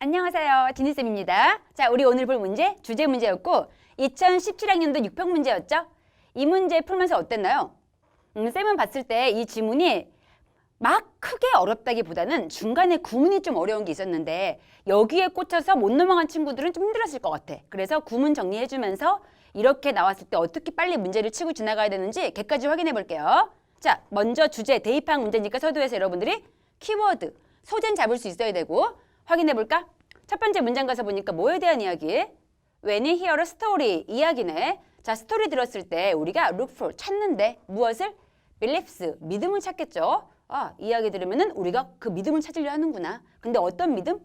안녕하세요. 디니쌤입니다. 자, 우리 오늘 볼 문제 주제 문제였고 2017학년도 6평 문제였죠? 이 문제 풀면서 어땠나요? 쌤은 봤을 때 이 지문이 막 크게 어렵다기보다는 중간에 구문이 좀 어려운 게 있었는데 여기에 꽂혀서 못 넘어간 친구들은 좀 힘들었을 것 같아. 그래서 구문 정리해주면서 이렇게 나왔을 때 어떻게 빨리 문제를 치고 지나가야 되는지 걔까지 확인해 볼게요. 자, 먼저 주제 대입한 문제니까 서두에서 여러분들이 키워드, 소재는 잡을 수 있어야 되고 확인해 볼까? 첫 번째 문장 가서 보니까 뭐에 대한 이야기? When you hear a story, 이야기네. 자, 스토리 들었을 때 우리가 look for, 찾는데 무엇을? beliefs, 믿음을 찾겠죠. 아, 이야기 들으면은 우리가 그 믿음을 찾으려 하는구나. 근데 어떤 믿음?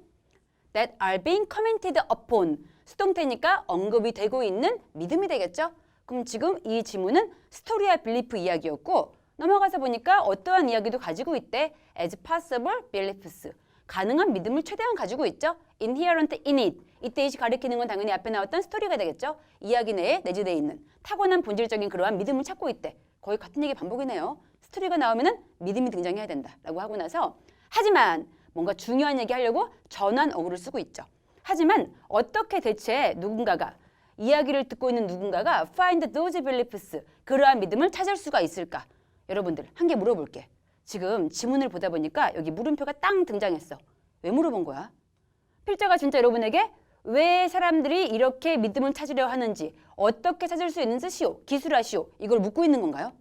That are being commented upon. 수동태니까 언급이 되고 있는 믿음이 되겠죠. 그럼 지금 이 지문은 스토리와 belief 이야기였고 넘어가서 보니까 어떠한 이야기도 가지고 있대. As possible beliefs. 가능한 믿음을 최대한 가지고 있죠. Inherent in it. 이때 이 가리키는 건 당연히 앞에 나왔던 스토리가 되겠죠. 이야기 내에 내재되어 있는 타고난 본질적인 그러한 믿음을 찾고 있대. 거의 같은 얘기 반복이네요. 스토리가 나오면은 믿음이 등장해야 된다라고 하고 나서 하지만 뭔가 중요한 얘기 하려고 전환 어구를 쓰고 있죠. 하지만 어떻게 대체 누군가가 이야기를 듣고 있는 누군가가 find those beliefs 그러한 믿음을 찾을 수가 있을까? 여러분들 한 개 물어볼게. 지금 지문을 보다 보니까 여기 물음표가 땅 등장했어. 왜 물어본 거야? 필자가 진짜 여러분에게 왜 사람들이 이렇게 믿음을 찾으려 하는지 어떻게 찾을 수 있는지 시오, 기술하시오 이걸 묻고 있는 건가요?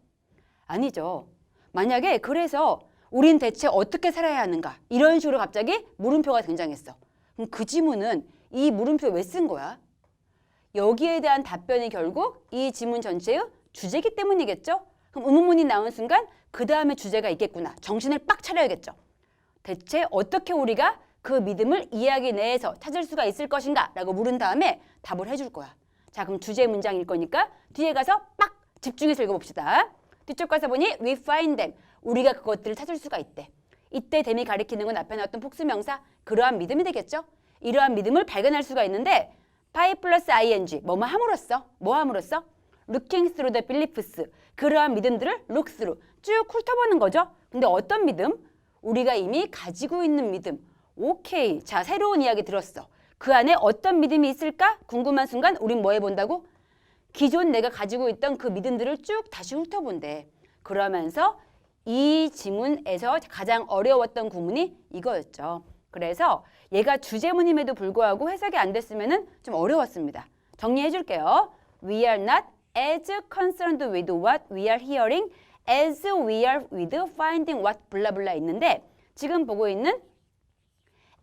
아니죠. 만약에 그래서 우린 대체 어떻게 살아야 하는가 이런 식으로 갑자기 물음표가 등장했어. 그럼 그 지문은 이 물음표 왜 쓴 거야? 여기에 대한 답변이 결국 이 지문 전체의 주제이기 때문이겠죠? 그럼 의문문이 나온 순간 그 다음에 주제가 있겠구나. 정신을 빡 차려야겠죠. 대체 어떻게 우리가 그 믿음을 이야기 내에서 찾을 수가 있을 것인가? 라고 물은 다음에 답을 해줄 거야. 자, 그럼 주제 문장일 거니까 뒤에 가서 빡 집중해서 읽어봅시다. 뒤쪽 가서 보니 we find them. 우리가 그것들을 찾을 수가 있대. 이때 them이 가리키는 건 앞에 나왔던 복수명사 그러한 믿음이 되겠죠. 이러한 믿음을 발견할 수가 있는데 by 플러스 ing 뭐뭐 함으로써 뭐 함으로써 looking through the beliefs 그러한 믿음들을 look through 쭉 훑어보는 거죠. 근데 어떤 믿음? 우리가 이미 가지고 있는 믿음. 오케이. 자, 새로운 이야기 들었어. 그 안에 어떤 믿음이 있을까? 궁금한 순간 우린 뭐 해본다고? 기존 내가 가지고 있던 그 믿음들을 쭉 다시 훑어본대. 그러면서 이 지문에서 가장 어려웠던 구문이 이거였죠. 그래서 얘가 주제문임에도 불구하고 해석이 안 됐으면 좀 어려웠습니다. 정리해 줄게요. We are not as concerned with what we are hearing as we are with finding what 블라블라 있는데 지금 보고 있는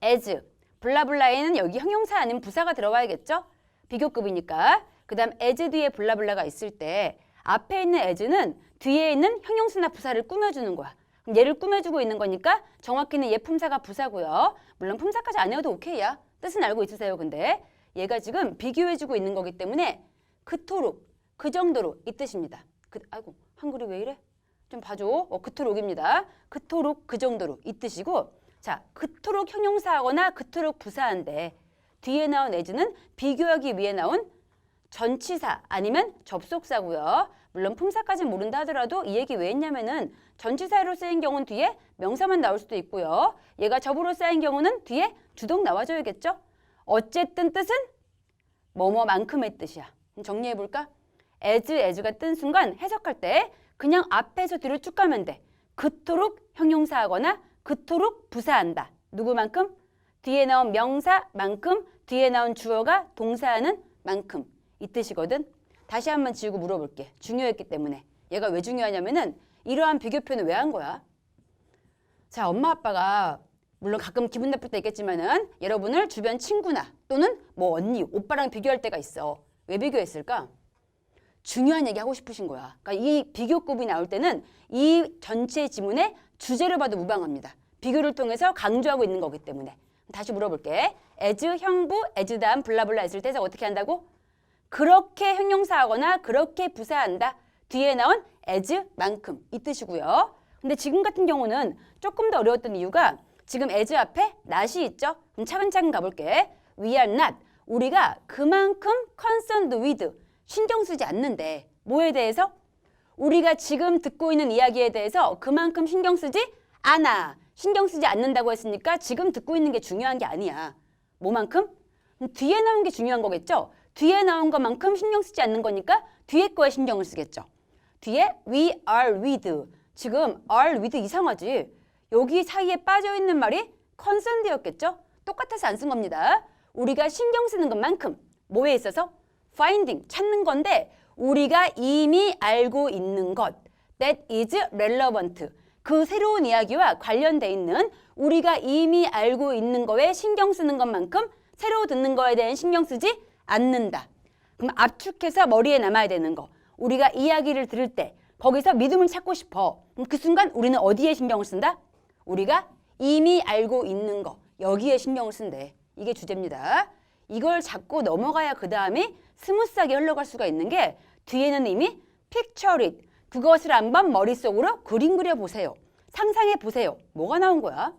as 블라블라에는 여기 형용사 아니면 부사가 들어와야겠죠? 비교급이니까. 그 다음 as 뒤에 블라블라가 있을 때 앞에 있는 as는 뒤에 있는 형용사나 부사를 꾸며주는 거야. 그럼 얘를 꾸며주고 있는 거니까 정확히는 얘 품사가 부사고요. 물론 품사까지 안 해도 오케이야. 뜻은 알고 있으세요. 근데 얘가 지금 비교해주고 있는 거기 때문에 그토록 그 정도로 이 뜻입니다. 아이고 한글이 왜 이래? 좀 봐줘. 그토록입니다. 그토록 그 정도로 이 뜻이고 자 그토록 형용사하거나 그토록 부사인데 뒤에 나온 as는 비교하기 위해 나온 전치사 아니면 접속사고요. 물론 품사까지 모른다 하더라도 이 얘기 왜 했냐면은 전치사로 쓰인 경우는 뒤에 명사만 나올 수도 있고요. 얘가 접으로 쓰인 경우는 뒤에 주동 나와줘야겠죠. 어쨌든 뜻은 뭐뭐만큼의 뜻이야. 정리해볼까? as가 뜬 순간 해석할 때 그냥 앞에서 뒤로 쭉 가면 돼. 그토록 형용사하거나 그토록 부사한다. 누구만큼? 뒤에 나온 명사만큼 뒤에 나온 주어가 동사하는 만큼 이 뜻이거든. 다시 한번 지우고 물어볼게. 중요했기 때문에. 얘가 왜 중요하냐면은 이러한 비교표는 왜 한 거야? 자, 엄마 아빠가 물론 가끔 기분 나쁠 때 있겠지만은 여러분을 주변 친구나 또는 뭐 언니, 오빠랑 비교할 때가 있어. 왜 비교했을까? 중요한 얘기 하고 싶으신 거야. 그러니까 이 비교급이 나올 때는 이 전체 지문의 주제를 봐도 무방합니다. 비교를 통해서 강조하고 있는 거기 때문에. 다시 물어볼게. as 형부, as 다음 블라블라 했을 때 어떻게 한다고? 그렇게 형용사하거나 그렇게 부사한다. 뒤에 나온 as만큼 이 뜻이고요. 근데 지금 같은 경우는 조금 더 어려웠던 이유가 지금 as 앞에 not이 있죠. 그럼 차근차근 가볼게. We are not. 우리가 그만큼 concerned with. 신경 쓰지 않는데 뭐에 대해서? 우리가 지금 듣고 있는 이야기에 대해서 그만큼 신경 쓰지 않아. 신경 쓰지 않는다고 했으니까 지금 듣고 있는 게 중요한 게 아니야. 뭐만큼? 뒤에 나온 게 중요한 거겠죠? 뒤에 나온 것만큼 신경 쓰지 않는 거니까 뒤에 거에 신경을 쓰겠죠. 뒤에 we are with. 지금 are with 이상하지? 여기 사이에 빠져있는 말이 concerned였겠죠? 똑같아서 안 쓴 겁니다. 우리가 신경 쓰는 것만큼 뭐에 있어서? finding, 찾는 건데 우리가 이미 알고 있는 것 that is relevant. 그 새로운 이야기와 관련돼 있는 우리가 이미 알고 있는 거에 신경 쓰는 것만큼 새로 듣는 거에 대한 신경 쓰지 않는다. 그럼 압축해서 머리에 남아야 되는 거. 우리가 이야기를 들을 때 거기서 믿음을 찾고 싶어. 그럼 그 순간 우리는 어디에 신경을 쓴다? 우리가 이미 알고 있는 거. 여기에 신경을 쓴대. 이게 주제입니다. 이걸 잡고 넘어가야 그 다음에 스무스하게 흘러갈 수가 있는 게 뒤에는 이미 picture it. 그것을 한번 머릿속으로 그림 그려보세요. 상상해 보세요. 뭐가 나온 거야?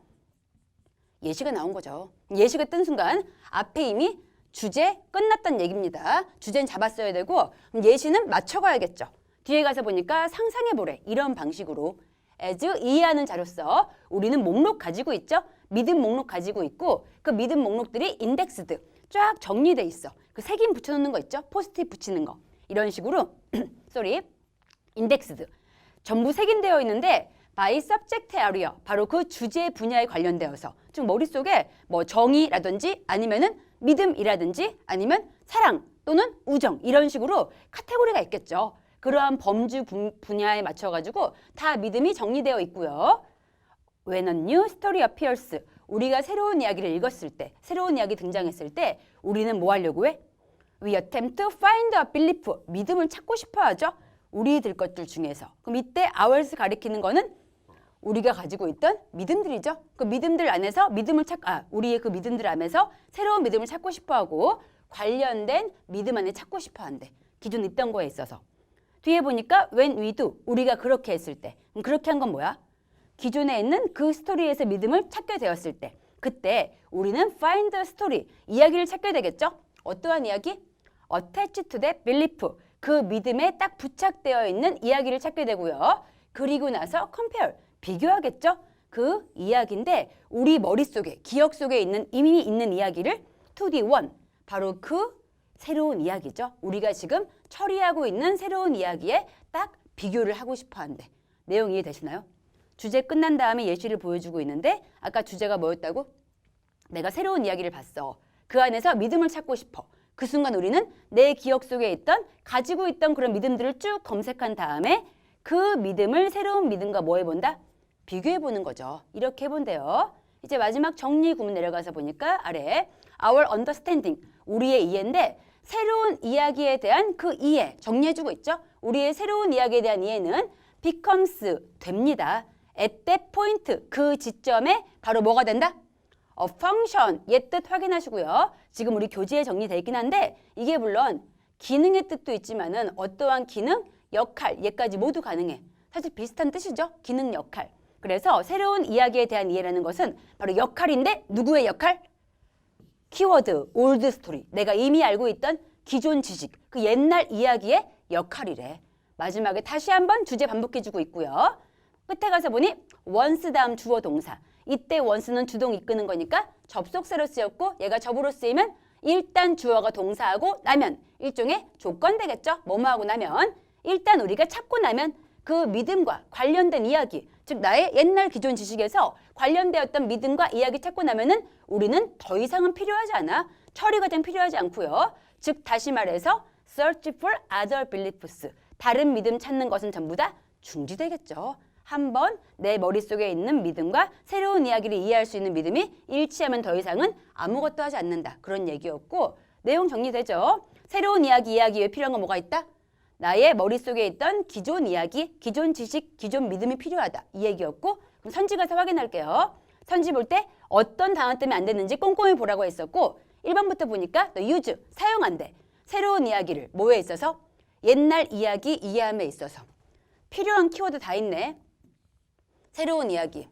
예시가 나온 거죠. 예시가 뜬 순간 앞에 이미 주제 끝났단 얘기입니다. 주제는 잡았어야 되고 예시는 맞춰가야겠죠. 뒤에 가서 보니까 상상해보래. 이런 방식으로 as 이해하는 자로서 우리는 목록 가지고 있죠. 믿음 목록 가지고 있고 그 믿음 목록들이 indexed 쫙 정리돼 있어. 그 색임 붙여놓는 거 있죠. 포스트잇 붙이는 거. 이런 식으로 sorry, indexed 전부 색인되어 있는데 by subject area 바로 그 주제 분야에 관련되어서 즉 머릿속에 뭐 정의라든지 아니면은 믿음이라든지 아니면 사랑 또는 우정 이런 식으로 카테고리가 있겠죠. 그러한 범주 분야에 맞춰가지고 다 믿음이 정리되어 있고요. When a new story appears 우리가 새로운 이야기를 읽었을 때 새로운 이야기 등장했을 때 우리는 뭐 하려고 해? We attempt to find a belief 믿음을 찾고 싶어 하죠. 우리들 것들 중에서 그럼 이때 ours 가리키는 거는 우리가 가지고 있던 믿음들이죠. 그 믿음들 안에서 우리의 그 믿음들 안에서 새로운 믿음을 찾고 싶어하고 관련된 믿음 안에 찾고 싶어한대. 기존 있던 거에 있어서. 뒤에 보니까 when we do 우리가 그렇게 했을 때 그럼 그렇게 한 건 뭐야? 기존에 있는 그 스토리에서 믿음을 찾게 되었을 때 그때 우리는 find the story 이야기를 찾게 되겠죠. 어떠한 이야기? attached to that belief 그 믿음에 딱 부착되어 있는 이야기를 찾게 되고요. 그리고 나서 compare 비교하겠죠? 그 이야기인데 우리 머릿속에 기억 속에 있는 이미 있는 이야기를 to the one 바로 그 새로운 이야기죠. 우리가 지금 처리하고 있는 새로운 이야기에 딱 비교를 하고 싶어 한대. 내용 이해되시나요? 주제 끝난 다음에 예시를 보여주고 있는데 아까 주제가 뭐였다고? 내가 새로운 이야기를 봤어. 그 안에서 믿음을 찾고 싶어. 그 순간 우리는 내 기억 속에 있던 가지고 있던 그런 믿음들을 쭉 검색한 다음에 그 믿음을 새로운 믿음과 뭐 해본다? 비교해보는 거죠. 이렇게 해본대요. 이제 마지막 정리 구문 내려가서 보니까 아래 our understanding 우리의 이해인데 새로운 이야기에 대한 그 이해 정리해주고 있죠. 우리의 새로운 이야기에 대한 이해는 becomes 됩니다. at that point 그 지점에 바로 뭐가 된다? a function 옛 뜻 확인하시고요. 지금 우리 교재에 정리되어 있긴 한데 이게 물론 기능의 뜻도 있지만은 어떠한 기능, 역할 얘까지 모두 가능해. 사실 비슷한 뜻이죠. 기능, 역할. 그래서 새로운 이야기에 대한 이해라는 것은 바로 역할인데 누구의 역할? 키워드, old story. 내가 이미 알고 있던 기존 지식, 그 옛날 이야기의 역할이래. 마지막에 다시 한번 주제 반복해주고 있고요. 끝에 가서 보니 once 다음 주어 동사. 이때 once는 주동 이끄는 거니까 접속사로 쓰였고 얘가 접으로 쓰이면 일단 주어가 동사하고 나면 일종의 조건 되겠죠. 뭐뭐 하고 나면 일단 우리가 찾고 나면 그 믿음과 관련된 이야기 즉 나의 옛날 기존 지식에서 관련되었던 믿음과 이야기 찾고 나면은 우리는 더 이상은 필요하지 않아. 처리 과정 필요하지 않고요. 즉 다시 말해서 search for other beliefs 다른 믿음 찾는 것은 전부 다 중지되겠죠. 한번 내 머릿속에 있는 믿음과 새로운 이야기를 이해할 수 있는 믿음이 일치하면 더 이상은 아무것도 하지 않는다. 그런 얘기였고 내용 정리되죠. 새로운 이야기에 필요한 건 뭐가 있다? 나의 머릿속에 있던 기존 이야기, 기존 지식, 기존 믿음이 필요하다. 이 얘기였고 그럼 선지 가서 확인할게요. 선지 볼 때 어떤 단어 때문에 안 됐는지 꼼꼼히 보라고 했었고 1번부터 보니까 너 use, 사용한대. 새로운 이야기를 뭐에 있어서? 옛날 이야기 이해함에 있어서. 필요한 키워드 다 있네. 새로운 이야기,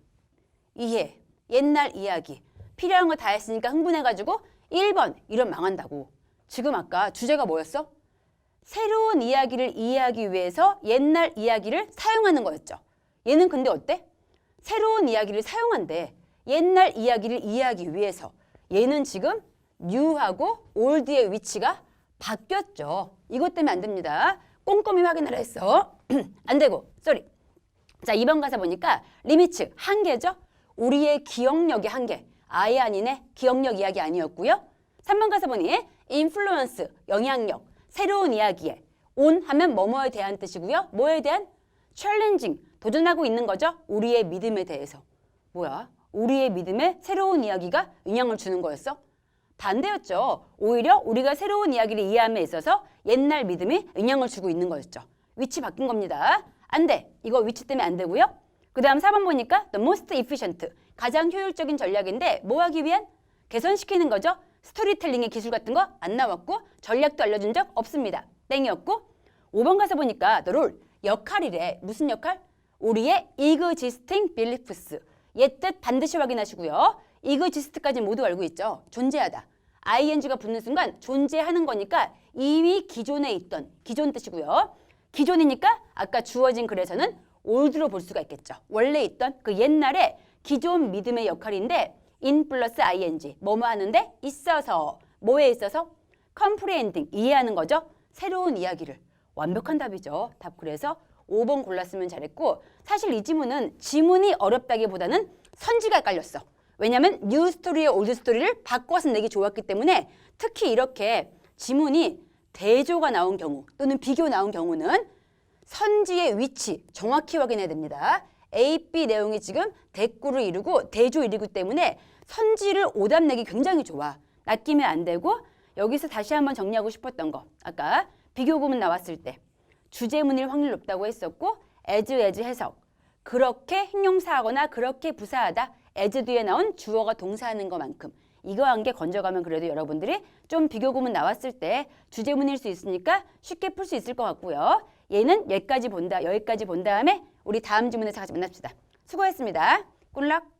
이해, 옛날 이야기. 필요한 거 다 했으니까 흥분해가지고 1번 이런 망한다고. 지금 아까 주제가 뭐였어? 새로운 이야기를 이해하기 위해서 옛날 이야기를 사용하는 거였죠. 얘는 근데 어때? 새로운 이야기를 사용한대. 옛날 이야기를 이해하기 위해서. 얘는 지금 new하고 old의 위치가 바뀌었죠. 이것 때문에 안 됩니다. 꼼꼼히 확인을 했어. 안 되고, 쏘리. 자, 2번 가서 보니까 리미츠, 한계죠. 우리의 기억력의 한계. 아예 아니네. 기억력 이야기 아니었고요. 3번 가서 보니 인플루언스, 영향력, 새로운 이야기에 온 하면 뭐뭐에 대한 뜻이고요. 뭐에 대한? 챌린징, 도전하고 있는 거죠. 우리의 믿음에 대해서. 뭐야? 우리의 믿음에 새로운 이야기가 영향을 주는 거였어? 반대였죠. 오히려 우리가 새로운 이야기를 이해함에 있어서 옛날 믿음이 영향을 주고 있는 거였죠. 위치 바뀐 겁니다. 안 돼. 이거 위치 때문에 안 되고요. 그 다음 4번 보니까 the most efficient, 가장 효율적인 전략인데 뭐 하기 위한? 개선시키는 거죠. 스토리텔링의 기술 같은 거 안 나왔고 전략도 알려준 적 없습니다. 땡이었고 5번 가서 보니까 the role, 역할이래. 무슨 역할? 우리의 existing beliefs, 옛뜻 반드시 확인하시고요. exist까지 모두 알고 있죠. 존재하다. ing가 붙는 순간 존재하는 거니까 이미 기존에 있던, 기존 뜻이고요. 기존이니까 아까 주어진 글에서는 old로 볼 수가 있겠죠. 원래 있던 그 옛날에 기존 믿음의 역할인데 in 플러스 ing, 뭐뭐 하는데 있어서, 뭐에 있어서? comprehending, 이해하는 거죠. 새로운 이야기를. 완벽한 답이죠. 답 그래서 5번 골랐으면 잘했고, 사실 이 지문은 지문이 어렵다기보다는 선지가 헷갈렸어. 왜냐면 new 스토리의 old 스토리를 바꿔서 내기 좋았기 때문에 특히 이렇게 지문이 대조가 나온 경우 또는 비교 나온 경우는 선지의 위치 정확히 확인해야 됩니다. A, B 내용이 지금 대꾸를 이루고 대조 이루기 때문에 선지를 오답 내기 굉장히 좋아. 낚이면 안 되고, 여기서 다시 한번 정리하고 싶었던 거. 아까 비교구문 나왔을 때 주제문일 확률 높다고 했었고 as 해석. 그렇게 형용사하거나 그렇게 부사하다. as 뒤에 나온 주어가 동사하는 것만큼. 이거 한 개 건져가면 그래도 여러분들이 좀 비교구문 나왔을 때 주제문일 수 있으니까 쉽게 풀 수 있을 것 같고요. 얘는 여기까지 본 다음에 우리 다음 지문에서 같이 만납시다. 수고했습니다. 굿락.